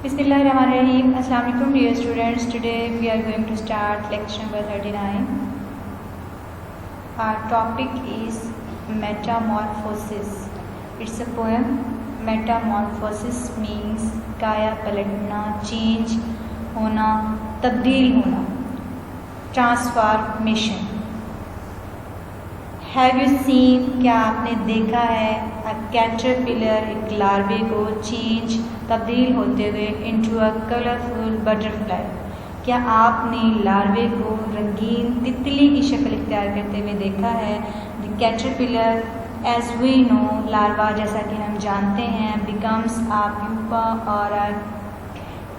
Bismillahirrahmanirrahim. Assalamu alaikum dear students. Today we are going to start lecture number 39. Our topic is metamorphosis. It's a poem. Metamorphosis means काया पलटना, change होना, तब्दील होना, transformation. Have you seen, क्या आपने देखा है a caterpillar, एक लार्वे को change, तब्दील होते हुए into a colorful butterfly? क्या आपने लार्वे को रंगीन तितली की शक्ल इख्तियार करते हुए देखा है? The caterpillar, as we know, larva जैसा कि हम जानते हैं, becomes a pupa or a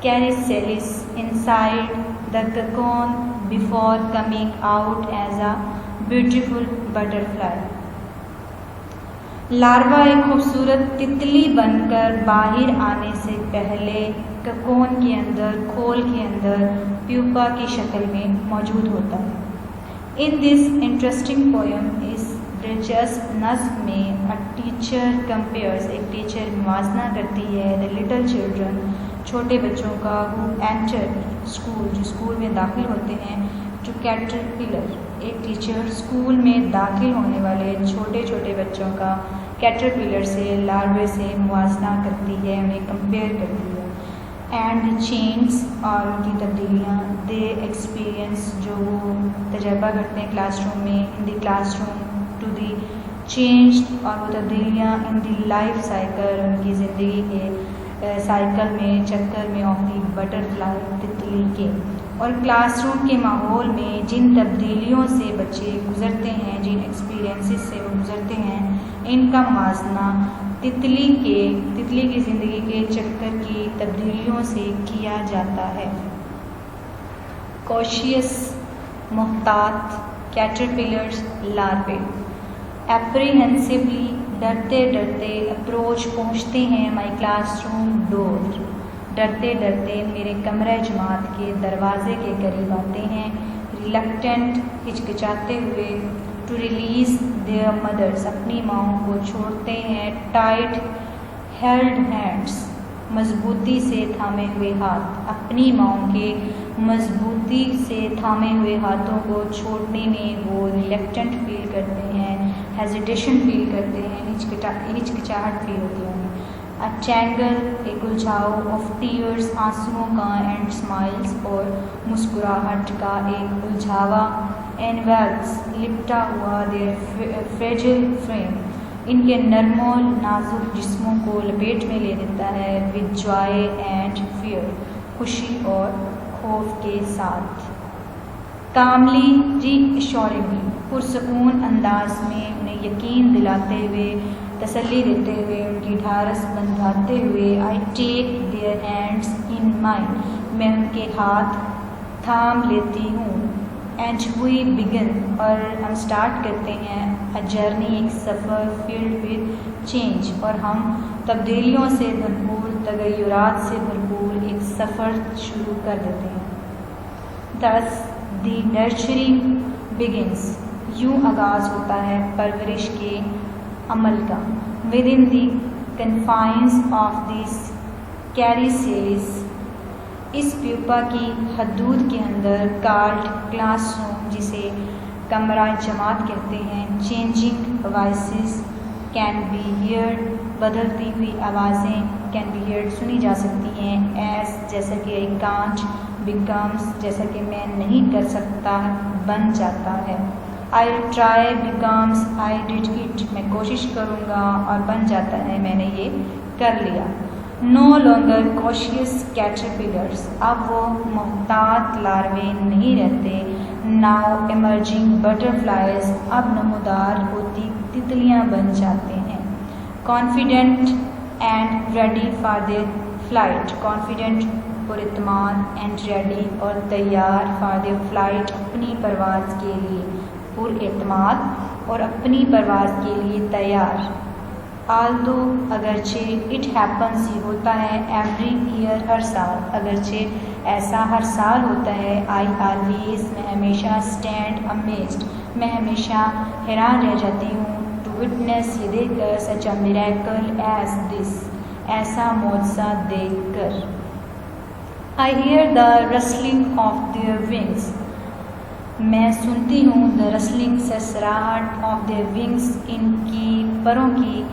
chrysalis inside the cocoon before coming out as a beautiful butterfly. Larva एक खूबसूरत तितली बनकर बाहर आने से पहले ककोन के अंदर, खोल के अंदर प्यूपा की शक्ल में मौजूद होता है. इन दिस इंटरेस्टिंग पोएम इस दिलचस्प नज़्म में अ टीचर कंपेयर्स, एक टीचर मुवाजना करती है द लिटिल चिल्ड्रन, छोटे बच्चों का, हु एंटर स्कूल, जो स्कूल में दाखिल होते हैं, टू कैटरपिलर, एक टीचर स्कूल में दाखिल होने वाले छोटे छोटे बच्चों का कैटरपिलर से, लार्वे से मुवाजना करती है, उन्हें कंपेयर करती है. एंड चेंज, और उनकी तब्दीलियाँ, दे एक्सपीरियंस, जो वो तजर्बा करते हैं क्लासरूम में, in the classroom, to the change, और वो तब्दीलियाँ इन दी लाइफ साइकिल, उनकी ज़िंदगी के साइकिल में, चक्कर में, ऑफ दी बटरफ्लाई, तितली के. और क्लासरूम के माहौल में जिन तब्दीलियों से बच्चे गुज़रते हैं, जिन एक्सपीरियंसेस से वो गुज़रते हैं, इनका मुवाज़ना तितली की ज़िंदगी के चक्कर की तब्दीलियों से किया जाता है. कॉशियस, मोहतात, कैटरपिलर्स, लार्वे. एप्रीहेंसिवली, डरते डरते, अप्रोच, पहुँचते हैं माई क्लासरूम डोर, डरते डरते मेरे कमरे जमात के दरवाज़े के करीब आते हैं. रिलक्टेंट, हिचकिचाते हुए, टू रिलीज़ देयर मदर्स, अपनी माँओं को छोड़ते हैं. टाइट हेल्ड हैंड्स, मजबूती से थामे हुए हाथ, अपनी माँओं के मजबूती से थामे हुए हाथों को छोड़ने में वो रिलक्टेंट फील करते हैं, हेजिटेशन फील करते हैं, हिचकिचाहट फील होती है. अ टैंगल, एक उलझाव, ऑफ टीयर्स, आंसुओं का, एंड स्माइल्स, और मुस्कुराहट का एक उलझावा. एनवेल्प्स, लिपटा हुआ, देयर फ्रेजिल फ्रेम, इनके नरमो नाजुक जिस्मों को लपेट में ले लेता है. विद जॉय एंड फियर, खुशी और खौफ के साथ. कामली, रीअश्योरिंगली, पुरसकून अंदाज में उन्हें यकीन दिलाते हुए, तसल्ली देते हुए, उनकी ढारस बंधाते हुए. I take their hands in mine, मैं उनके हाथ थाम लेती हूँ. एंड वी बिगिन, और हम स्टार्ट करते हैं अ जर्नी, एक सफ़र, फील्ड विद चेंज, और हम तब्दीलियों से भरपूर, तगय्युरात से भरपूर एक सफ़र शुरू कर देते हैं. दस दी नर्चरिंग बिगिनस, यूँ आगाज़ होता है परवरिश के अमल का. With in the confines of this chrysalis, इस प्यूपा की हदूद के अंदर. कार्ड क्लासरूम, जिसे कमरा जमात कहते हैं. Changing voices can be heard, बदलती हुई आवाज़ें, कैन बी हियर्ड, सुनी जा सकती हैं. एस, जैसा कि आई कांट, बिकम्स, जैसा कि मैं नहीं कर सकता, बन जाता है. I try, becomes I did it, मैं कोशिश करूँगा, और बन जाता है, मैंने ये कर लिया. नो लॉन्गर कॉशियस कैटरपिलर्स, अब वो मोहतात लार्वे नहीं रहते. नाउ एमर्जिंग बटरफ्लाइज, अब नमूदार होती तितलियाँ बन जाते हैं. Confident and ready for their flight, confident, पुरइत्मीनान, एंड रेडी, और तैयार, फॉर देयर फ्लाइट, अपनी परवाज़ के लिए, पुरइत्मीनान और अपनी परवाज़ के लिए तैयार. आल्दो, अगरचे, इट हैपन्स, ये होता है, एवरी ईयर, हर साल, अगरचे ऐसा हर साल होता है. आई ऑलवेज, मैं हमेशा. स्टैंड अमेज्ड, मैं हमेशा हैरान रह जाती हूँ. टू विटनेस, ये देखकर. सच अ मिरेकल एज दिस, ऐसा मौजज़ा देखकर. I hear the rustling of their wings. میں سنتی ہوں the rustling سرسراہٹ of their wings ان کی پروں کی.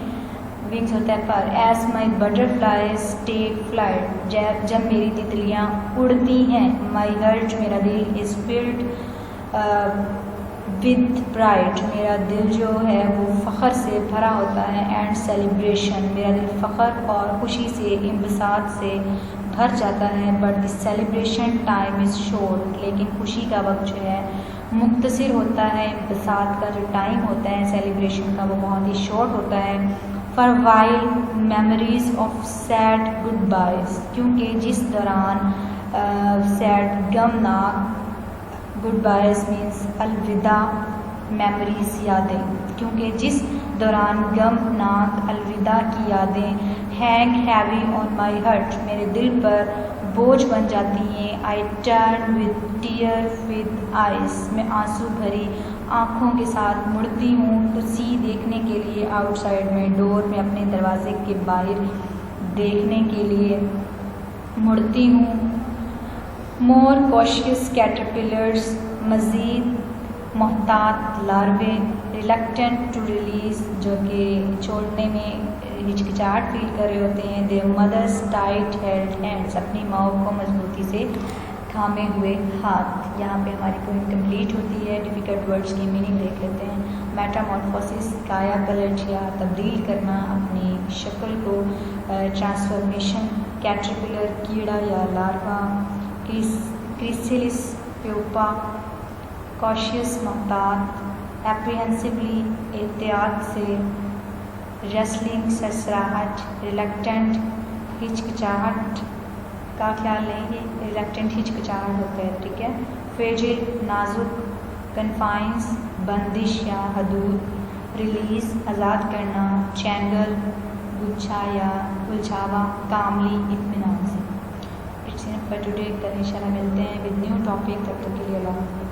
ونگس ہوتا ہے پر. As my butterflies take flight جب میری تتلیاں اڑتی ہیں. My heart میرا دل is filled with pride میرا دل جو ہے وہ فخر سے بھرا ہوتا ہے. And celebration میرا دل فخر اور خوشی سے انبساط سے بھر جاتا ہے. But the celebration time is short لیکن خوشی کا وقت جو ہے مختصر ہوتا ہے. انبساط کا جو ٹائم ہوتا ہے سیلیبریشن کا وہ بہت ہی شارٹ ہوتا ہے. For while memories of sad goodbyes کیونکہ جس دوران sad غمناک goodbyes means الوداع memories یادیں کیونکہ جس دوران غمناک الوداع کی یادیں hang heavy on my heart میرے دل پر بوجھ بن جاتی ہیں. I turn with tear with eyes میں آنسو بھری آنکھوں کے ساتھ مڑتی ہوں. تو سی دیکھنے کے لیے آؤٹ سائڈ میں ڈور میں اپنے دروازے کے باہر دیکھنے کے لیے مڑتی ہوں. more cautious caterpillars مزید محتاط لاروے reluctant to release جو کہ چھوڑنے میں ہچکچاہٹ فیل کر رہے ہوتے ہیں. their mothers tight held hands اپنی ماؤں کو مضبوطی سے تھامے ہوئے ہاتھ. یہاں پہ ہماری پوئم کمپلیٹ ہوتی ہے. ڈیفیکلٹ ورڈز کی میننگ دیکھ لیتے ہیں. میٹامورفوسس کایا پلٹ یا تبدیل کرنا اپنی شکل کو. ٹرانسفارمیشن کیٹرپلر کیڑا یا لاروا. کرسیلس پیوپا. کاشیس محتاط. اپریہنسبلی احتیاط سے. ریسلنگ سرسراہٹ. ریلکٹنٹ ہچکچاہٹ کا خیال نہیں ہے. ریلکٹنٹ ہچکچاہٹ ہوتا ہے ٹھیک ہے. فریجل نازک. کنفائنس بندش یا حدود. ریلیز آزاد کرنا. چینگل گچھا یا الجھاوا. کاملی اطمینان سے. It's enough for today. کل انشاءاللہ ملتے ہیں ود نیو ٹاپک. تب تک کے لیے اللہ حافظ.